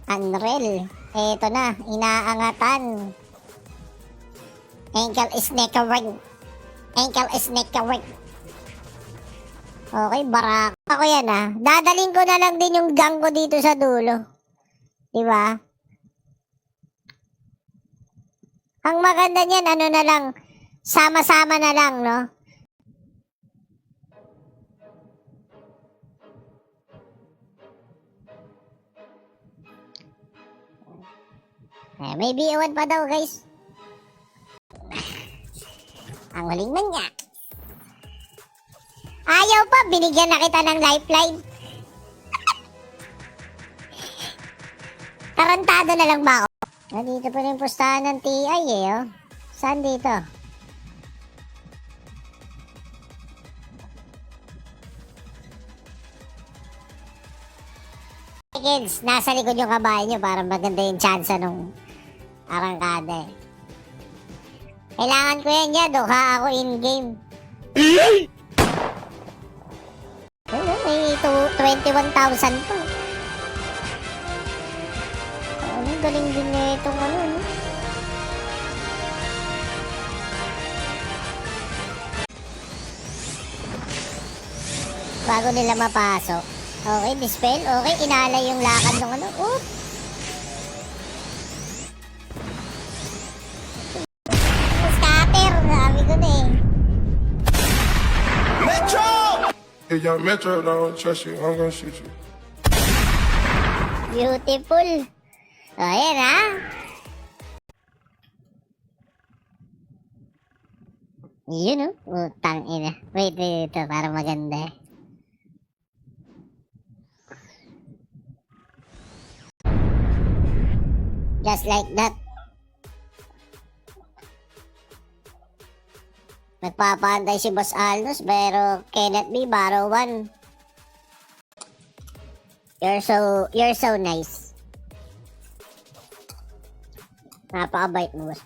Unreal. Eto na, inaangatan. Ankle snackering. Ankle snackering. Okay, barak. Ako yan Dadaling ko na lang din yung gang ko dito sa dulo. Diba? Ang maganda niyan, ano na lang, sama-sama na lang, no? May B1 pa daw, guys. Ang huling man niya. Ayaw pa, binigyan na kita ng lifeline. Tarantado na lang ba ako? Dito pa rin pustahan ng TI oh. Saan dito? Kids, nasa likod yung kabayo nyo para maganda yung chance nung arangkada Kailangan ko yan doha ako in-game. May 21,000 pa. Ang galing din na itong no? Bago nila mapasok. Okay, dispel. Okay, inalay yung lakad ng Oop! Scatter! Sabi ko na Metro! Hey, young Metro, don't trust you. I'm gonna shoot you. Beautiful. O, ayan Yun Utang ina. Wait, ito para maganda Just like that. Nagpapantay si Boss Alnos pero cannot be borrow one. You're so nice. Napakabait mo, boss.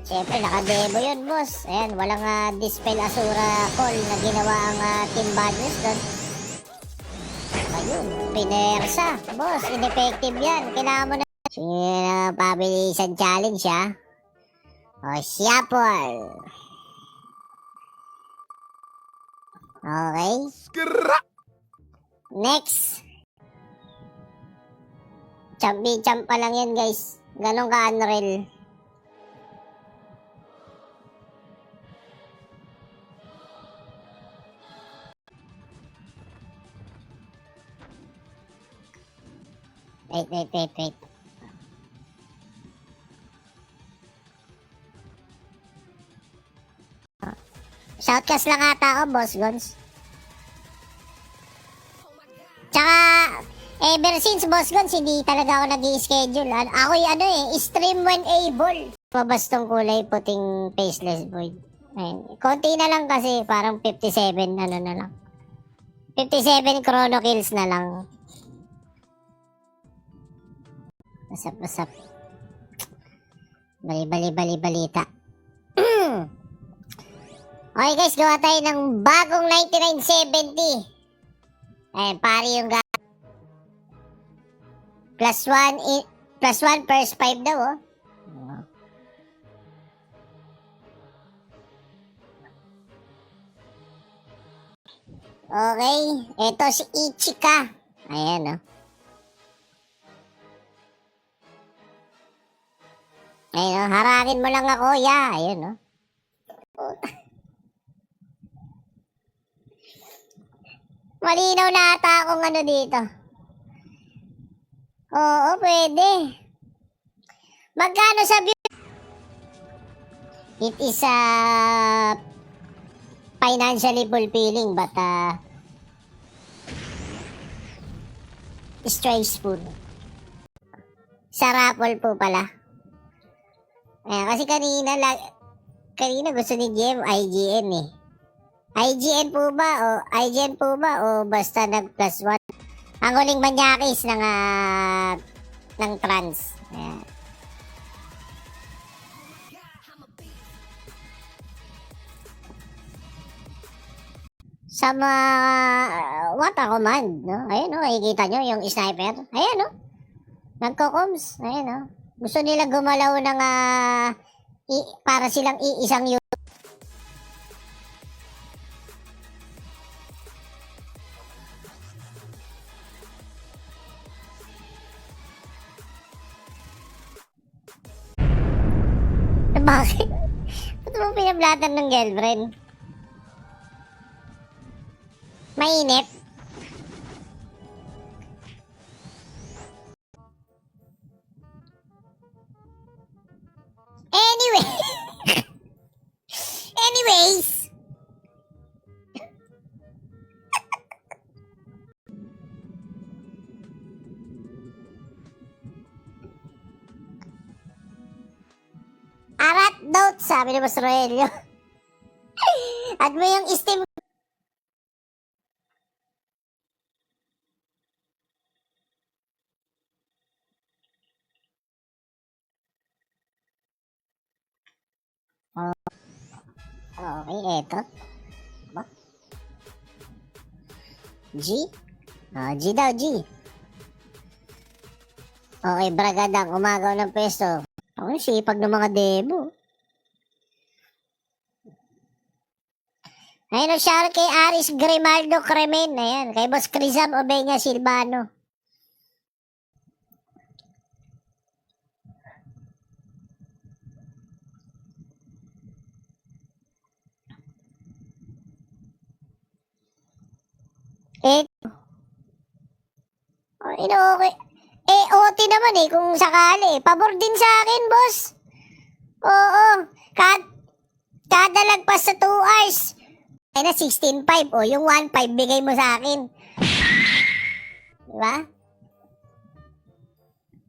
Siyempre, naka-demo yun, boss. Ayan, walang Dispel Asura call na ginawa ang Team Badness doon. Ayun, pinersa. Boss, ineffective yan. Kailangan mo na. Sige pabilisan challenge, O, Siapol. Okay. Next. Champ pa lang yan, guys. Ganon ka-unreal. Wait. Shoutcast lang ata ako, Boss Gons. Tsaka, ever since Boss Gons, hindi talaga ako nag-i-schedule. Ako'y stream when able. Mabastong kulay puting faceless void. Ayun. Konti na lang kasi, parang 57 na lang. 57 chrono kills na lang. Masap. Balita. Okay guys, gawa tayo ng bagong 9970. Ayan, pari yung plus 1 first 5 daw, Okay, eto si Ichika. Ayan, Ayun, harangin mo lang ako, Ayun, Malinaw na ata akong dito. Oo, pwede. Magkano sa view? It is financially fulfilling but stressful. Sa raffle po pala. Kasi kanina gusto ni GM IGN IGN po ba o basta nag plus 1? Ang huling manyakis ng trans. Ayan. sa mga water command, no? Ayun, no? Nakikita nyo yung sniper. Ayan, no? Nagko-coms. Ayan, no? Gusto nila gumalaw ng para silang iisang yun. Bakit? Ba't mo pinablatan ng girlfriend? Mainit? Anyway. Anyways. Arat note, sabi ni Boss Roelio. At mo yung steam. Okay, eto. Ba? G? G daw, G. Okay, bragadang umagaw ng peso. Ako sipag ng mga demo. Ayun o, shout kay Aris Grimaldo Cremen. Ayan, kay Boss Crizam Obeña Silvano. Okay. OT naman kung sakali. Pabor din sa akin, boss. Oo. Kada lagpas sa 2 hours. Ay na, 16.5. O, yung 1.5 bigay mo sa akin. Diba?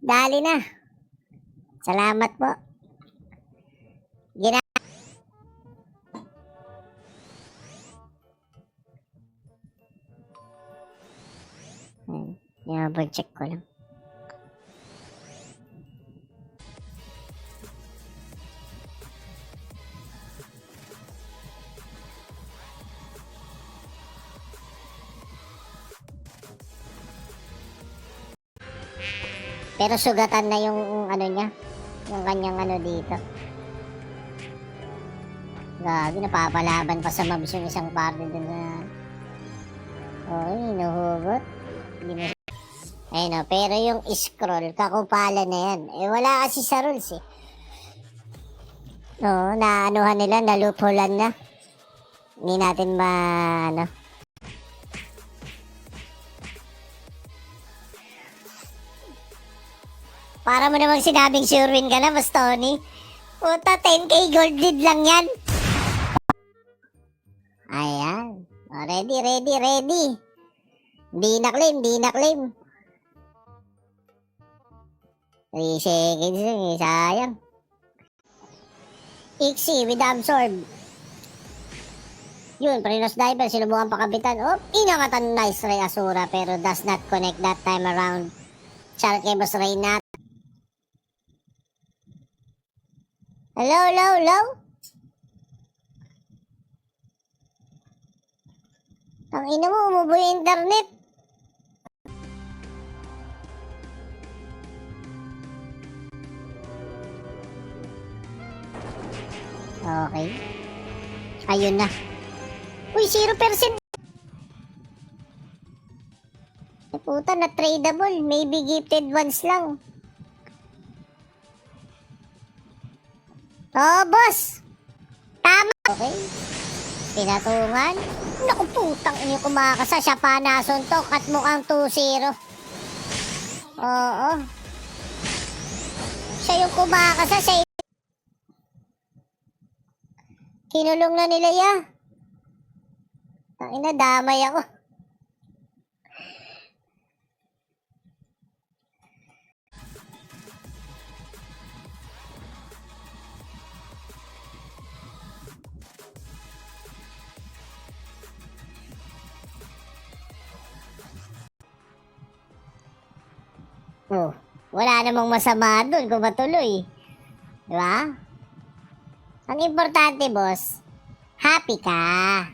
Dali na. Salamat po. Double-check ko lang. Pero sugatan na yung ano niya, yung kanyang ano dito. Gagi, napapalaban pa sa mobs yung isang party dun na. Oy, hinuhugot. Hindi mo. Ayun o, pero yung scroll, kakupalan na yan. Wala kasi sa rules No, naanuhan nila, nalupulan na. Hindi natin ano. Para mo namang sinabing sure win ka na, Boss Tony. Puta, 10k gold lead lang yan. Ayan. Ready. Di na claim. 3 seconds lang sayang. Ixie with absorb. Yun, Prinos Diver, sinubukan pa kapitan. Inangatan nice Ray Asura pero does not connect that time around. Charke Boss Reynat. Hello? Ang ina mo, umubo yung internet. Okay. Ayun na. Uy, 0%. Puta, na tradable. Maybe gifted ones lang. Oh, boss. Tama. Okay. Pinatungan. Naku, putang inyo kumakasa. Siya pa nasuntok at mukhang 2-0. Oo. Siya yung kumakasa. Siya yung... Kinulong na nila ya. Tangina, damay ako. Oh, wala namang masama doon kung matuloy. Diba? Ang importante, boss, happy ka.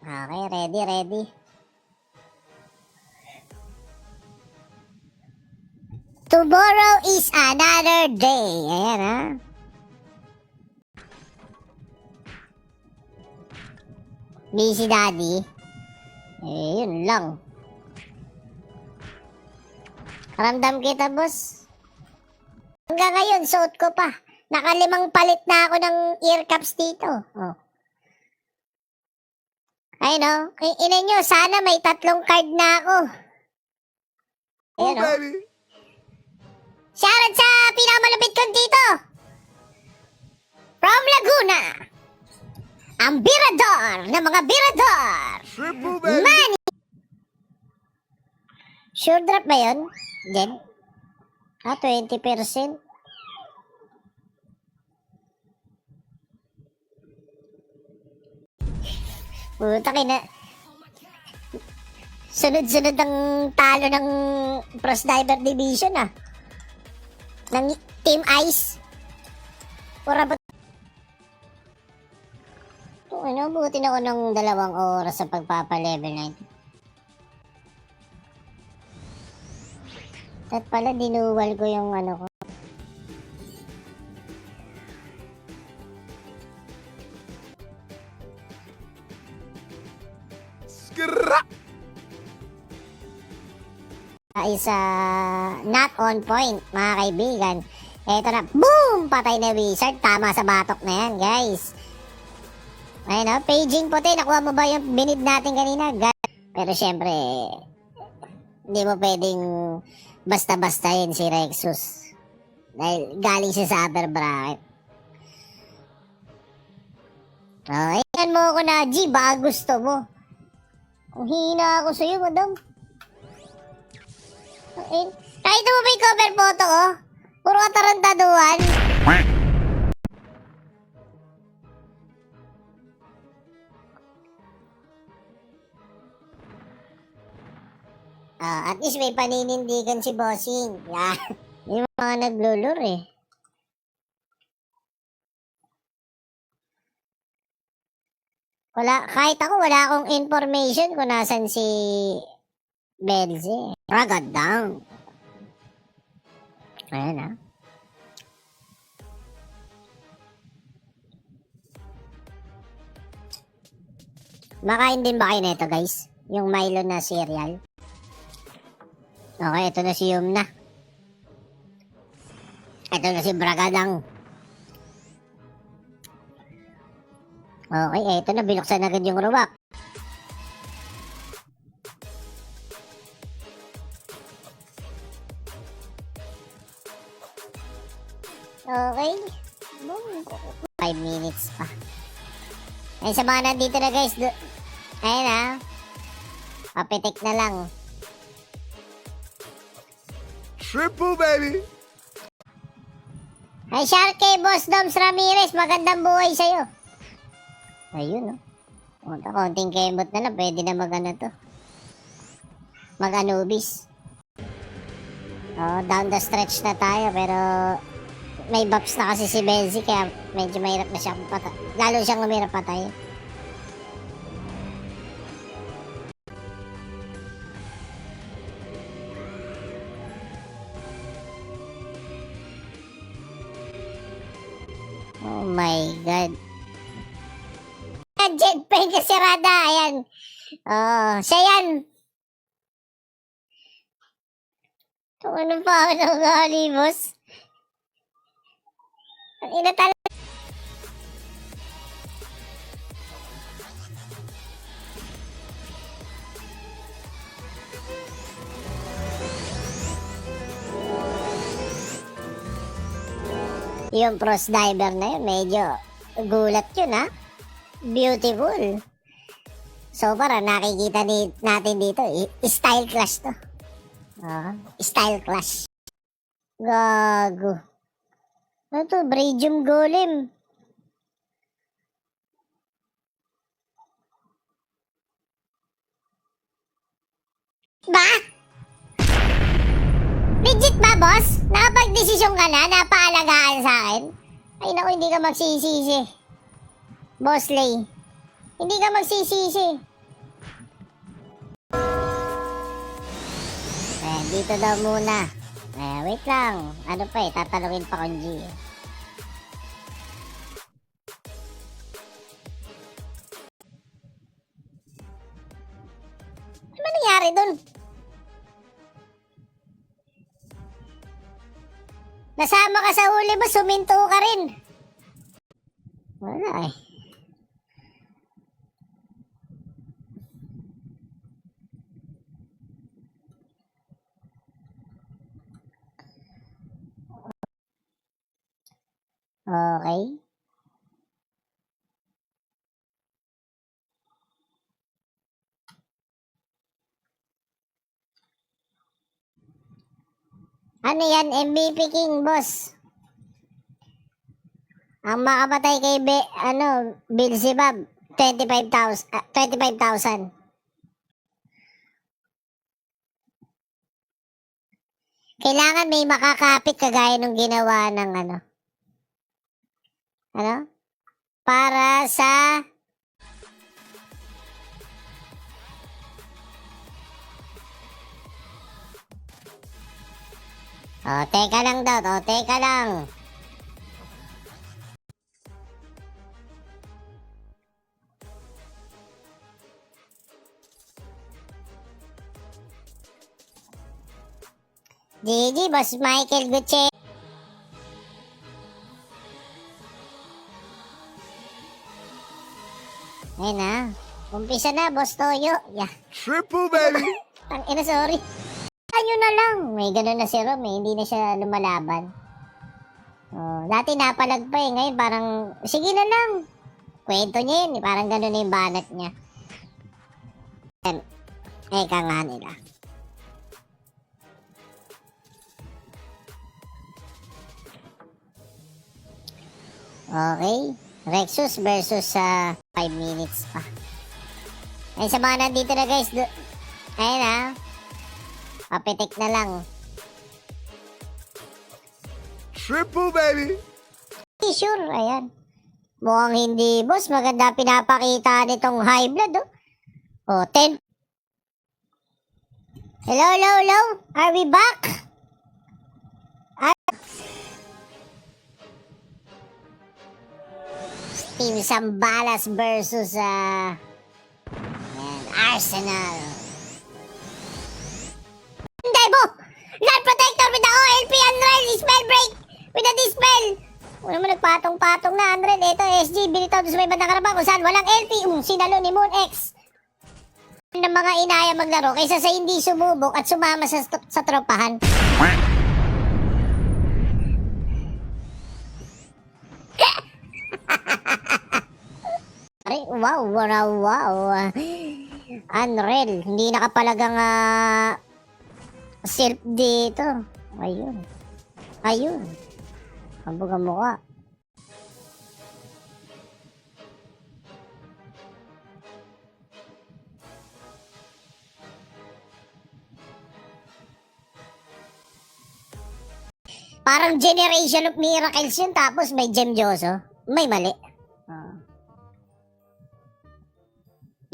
Okay, ready, ready. Tomorrow is another day. Ayan, ha? Busy daddy. Eh, yun lang. Ramdam kita, boss. Hanggang ngayon, suot ko pa. Nakalimang palit na ako ng ear cups dito. Oh. Ay, no? Ina nyo, sana may 3 card na ako. Ayun, oh. baby. Shoutout sa pinakamalapit kong tito. From Laguna. Ang birador ng mga birador. Triple baby. Money. Sure drop ba yun, Jen? 20%. Puta kina. Sunod-sunod ang talo ng Pros Diver Division ng Team Ice. Pura ba? Buti na ako ng 2 oras sa pagpapa-level 9. At pala dinuwal ko yung ano ko. Skra. Isa not on point, mga kaibigan. Eto na, boom! Patay na wizard. Tama sa batok na yan, guys. Ayun, paging puti. Nakuha mo ba yung binid natin kanina? Pero syempre, hindi mo pwedeng basta-basta yun si Rexus. Dahil galing siya sa upper bracket. Iyan mo ako na, G, baka gusto mo. Ang hina ako sa'yo, madam. Kahit mo ba yung cover photo ko? Puro katarantaduhan. At least may paninindigan si Bossing. Yung mga naglulur eh. Kahit ako, wala akong information kung nasan si Belze. Ragad down. Ayan Makain din ba kayo nito, guys? Yung Milo na cereal. Okay, ito na si Yumna. Ito na si Bragadang. Okay, ito na. Binuksan agad yung ruwak. Okay. 5 minutes pa. Ay, sa mga nandito na, guys. Ayun papitik na lang. Triple baby. Ay, Sharky, Boss Doms Ramirez, magandang buhay sa'yo. Ayun, konting kemot na lang, pwede na mag-Anubis. Down the stretch na tayo, pero may buffs na kasi si Benzi, kaya medyo mahirap na siyang patay. Lalo siyang umirap patay. Oh my God. Jetpack kasi Rada. Ayan. Siya yan. Ano pa ako ng halibos? Ang ina talaga. Yung Pros Diver na yun, medyo gulat yun Beautiful. So para nakikita natin dito, style clash to. Style clash. Gago. Ano to? Bradium Golem. Ba? Legit ba, boss? Nakapag-desisyon ka na? Napaalagaan sa akin? Ay naku, hindi ka magsisisi. Boss Lay. Hindi ka magsisisi. dito daw muna. Wait lang. Ano pa eh, tatalungin pa kong G. Ano ba nangyari dun? Nasama ka sa huli ba? Suminto ka rin. Wala eh. Okay. Ano yan? MVP King, boss. Ang makapatay kay Beelzebub, 25,000. Kailangan may makakapit kagaya nung ginawa ng para sa teka lang daw, teka lang. GG, Boss Michael Gutierrez. Ayun na. Umpisa na, Boss Toyo. Yeah. Triple, baby! Tangina, sorry. Ano na lang. May ganun na si Rom eh. Hindi na siya lumalaban. Dati napalag pa eh. Ngayon parang, sige na lang. Kwento niya yun. Parang ganun na yung banat niya. Eka nga nila. Okay. Rexus versus 5 minutes pa. Ay, sa mga nandito na guys. Ayun na. Papitik na lang. Triple, baby! Sure, ayan. Mukhang hindi, boss. Maganda pinapakita nitong high blood, oh. 10. Hello, hello, hello? Are we back? Team Sambalas versus Arsenal. Debo! Land Protector with the OLP Unreal Dispel Break with the Dispel. Ano naman nagpatong-patong na Unreal. Ito SG, binitaw doon sa may bandang karabang kung saan walang LP. Sinalo ni Moon X. Ng mga inaya maglaro kaysa sa hindi sumubok at sumama sa tropahan. Wow. Unreal. Hindi nakapalagang silp dito. Ayun. Kabog ang mukha. Parang Generation of Miracles yun, tapos may Gem Joso. May mali.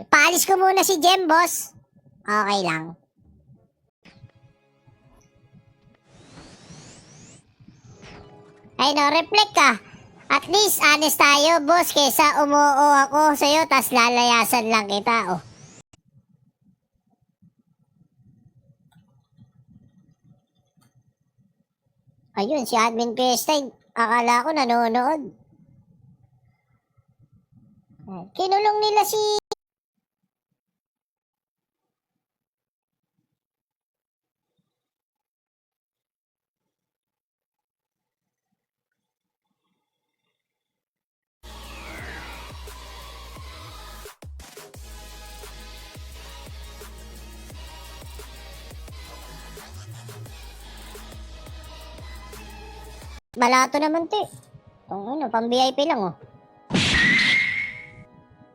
Paalis ko muna si Gem, boss. Okay lang. Ay no, reflect ka. At least, honest tayo, boss, kesa umuo ako sa'yo, tas lalayasan lang kita, Ayun, si Admin Questine, akala ko nanonood. Kinulong nila si... Balato naman, te. Pang VIP lang,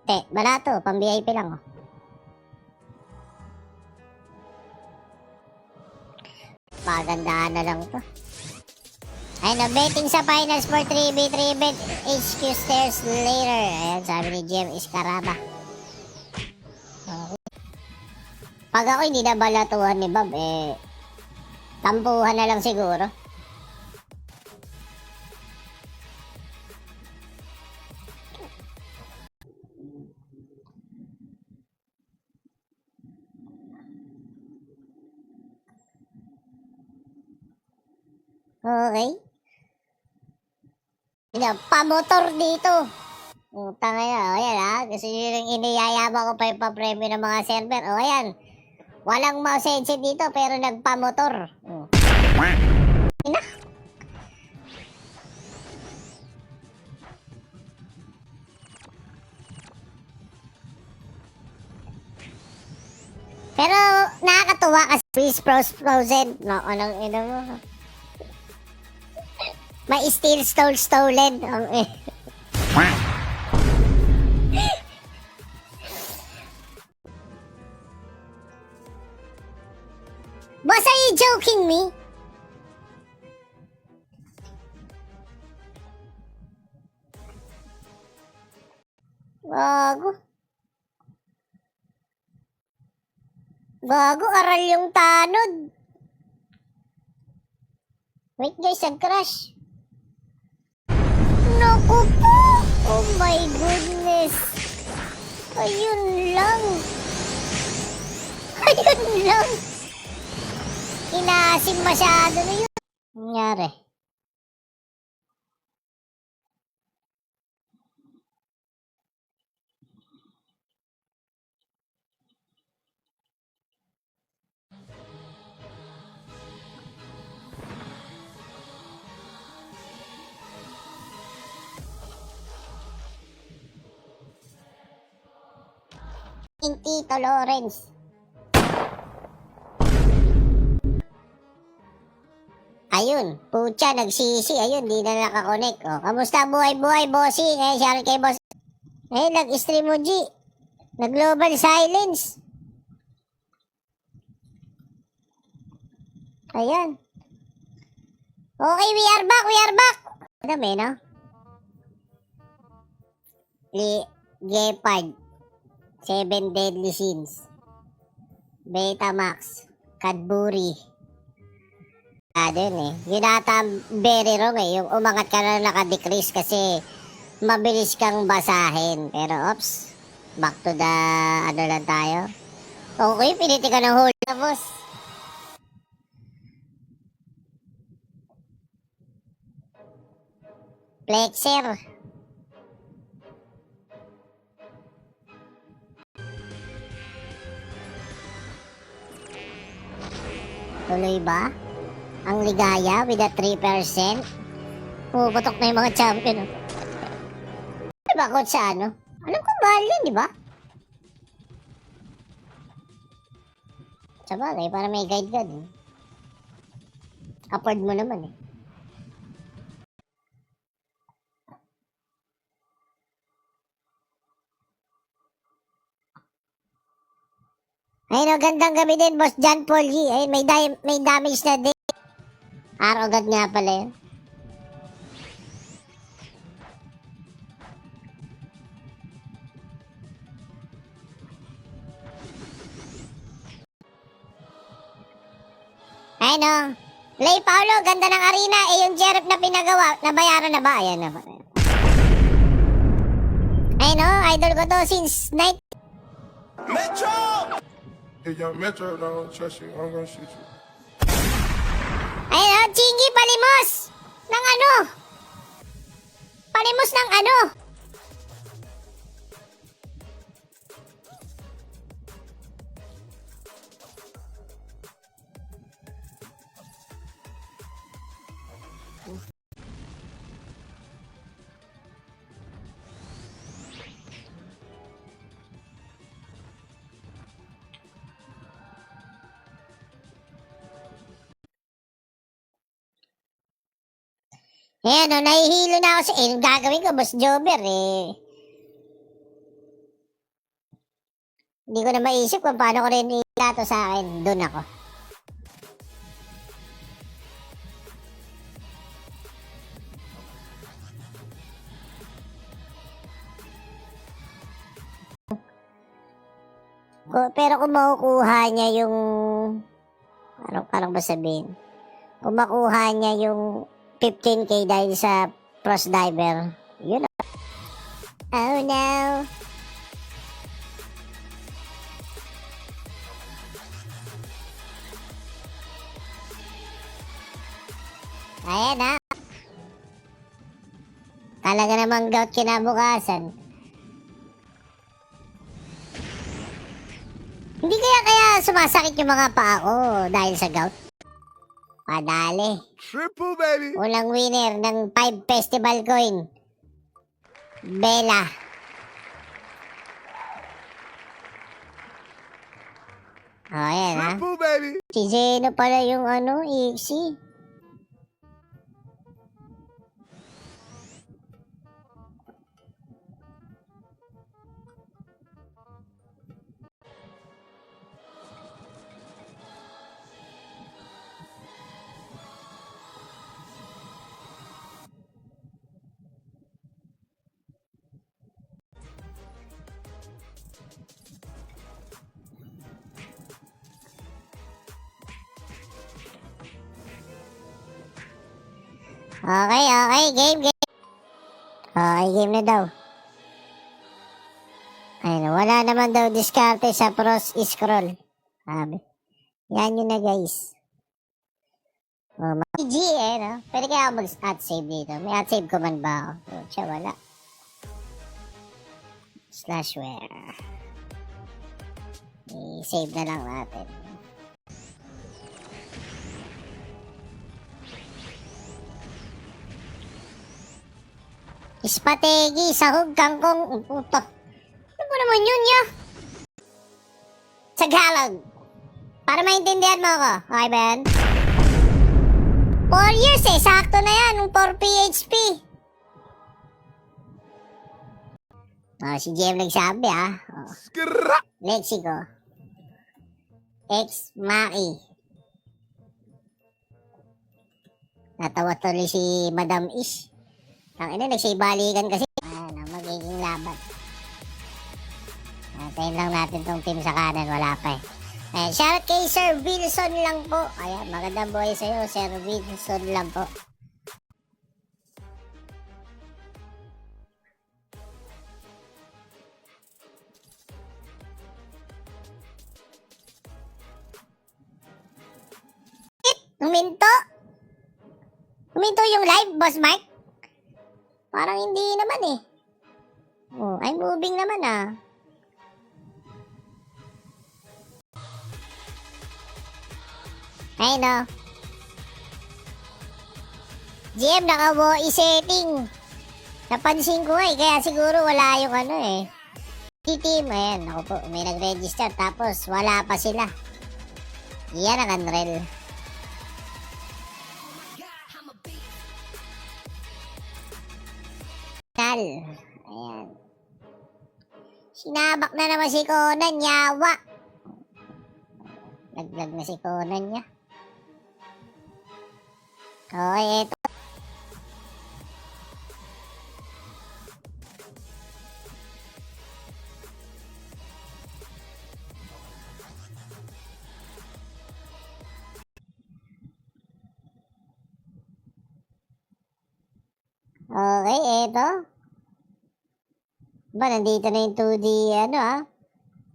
Te, balato, pang VIP lang, Pagandahan na lang to. Ay, no, betting sa finals for 3v3 bet. HQ stairs later. Ayan, sabi ni GM Iscaraba. Okay. Pag ako hindi na balatuhan ni Bob, Tampuhan na lang siguro. Okay. Pamotor dito. Utang na, ayan ha. Kasi yung iniyayabang ko pa yung papremyo ng mga server. O ayan. Walang mouse headset dito pero nagpamotor. Ina. Pero nakakatuwa kasi Freeze Frozen. No, anong ino mo? May still stolen. Boss, are you joking me? Gago, aral yung tanod. Wait guys, nag-crash. Naku po! Oh my goodness! Ayun lang! Ayun lang! Inasim masyado na yun. Nangyari. Tito Lawrence. Ayun, pucha, nagsisi. Ayun, di na nakakonect. O, kamusta buhay-buhay, bossing? Shout kay boss. Nag-stream mo, G. Nag-global silence. Ayan. Okay, we are back. Dami, no? Gepard. 7 Deadly Sins. Betamax. Cadbury. Dun eh. Yun ata very wrong eh. Yung umangat ka na naka-decrease kasi mabilis kang basahin. Pero ops. Back to the ano lang tayo. Okay, piniti ka ng hold na boss. Flexer. Tuloy ba? Ang ligaya with a 3%. Puputok na yung mga champion. Diba coach sa ano? Alam ko mahal yun, di ba? Sabagay, para may guide ka din. Afford mo naman eh. Ayun o, gandang gabi din, Boss John Paul G. Ayun, may damage na din. Arrogant nga pala yun. Ayun o. Lay Paulo, ganda ng arena. Eh, yung Jerep na pinagawa, nabayaran na ba? Ayan na. Ayun o, idol ko to since night. Metro! Hey, young Metro, don't trust you. I'm gonna shoot you. Ayun o, Chingy, palimos! Ng ano? Palimos ng ano? Ayan o, nahihilo na ako sa... gagawin ko, Boss Jobber eh. Hindi ko na maisip kung paano ko rin ilato sa akin. Doon ako. Pero kung makukuha niya yung... Parang ba sabihin? kung makuha niya yung 15K dahil sa cross diver. Yun. Oh no. Ayan na. Talaga namang gout kinabukasan. Hindi kaya sumasakit yung mga paa ko dahil sa gout? Padali. Triple, baby. Unang winner ng 5 festival coin. Bella. Oh, ayan ha. Triple, baby. Si Zeno pala yung Ixie. Okay, game. Okay, game na daw. Ayun, wala naman daw diskarte sa pros scroll. Sabi. Yan yun na, guys. GG no? Pwede kaya ako mag-at save dito. May at save command ba ako? Siya, wala. /where. I-save na lang natin. Ispategi, sahog, kangkong, puto. Ano po naman yun, ya? Tagalog. Para maintindihan mo ako. Okay ba yan? 4 years eh. Sakto na yan. Nung 4 PHP. Oh, si GM nagsabi ah. Oh. Skra. Lexico. Maki. Natawa tuloy si Madam Ish. Ang ina, nagsibalikan kasi. Ano, magiging laban. Tayin lang natin tong team sa kanan, wala pa eh. Ayan, shoutout kay Sir Wilson lang po. Ayan, magandang buhay sa'yo, Sir Wilson lang po. Huminto? Huminto yung live, Boss Mike? Parang hindi naman eh. Oh, I'm moving naman ah. Ay no. GM, naka-wo i-setting. Napansin ko eh, kaya siguro wala yung team, ayan, ako po, may nag-register, tapos wala pa sila. Yan ang unreal. Ayan. Sinabak na naman si Conan, yawa. Laglag na si Conan niya. Okay, eto. Okay, eto. Ba, nandito na yung 2D,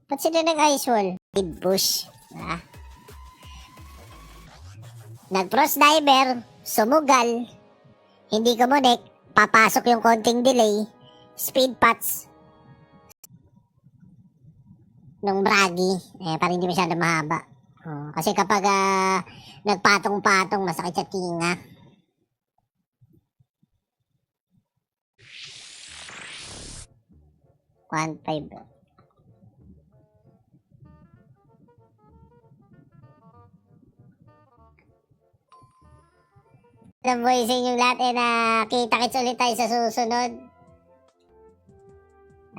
Ba't sila nag-ice wall? Bush. Nag-cross diver, sumugal, hindi kumunik, papasok yung konting delay, speed pots, nung bragi, parang hindi masyado mahaba. Kasi kapag nagpatong-patong, masakit sa tinga. $1.5. Alam mo sa inyong lahat na kita-kits ulit tayo sa susunod.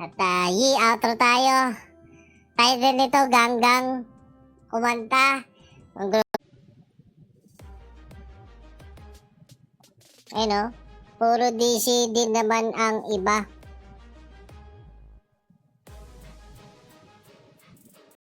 At outro tayo. Title nito, Ganggang Kumanta. Ayun puro DC din naman ang iba.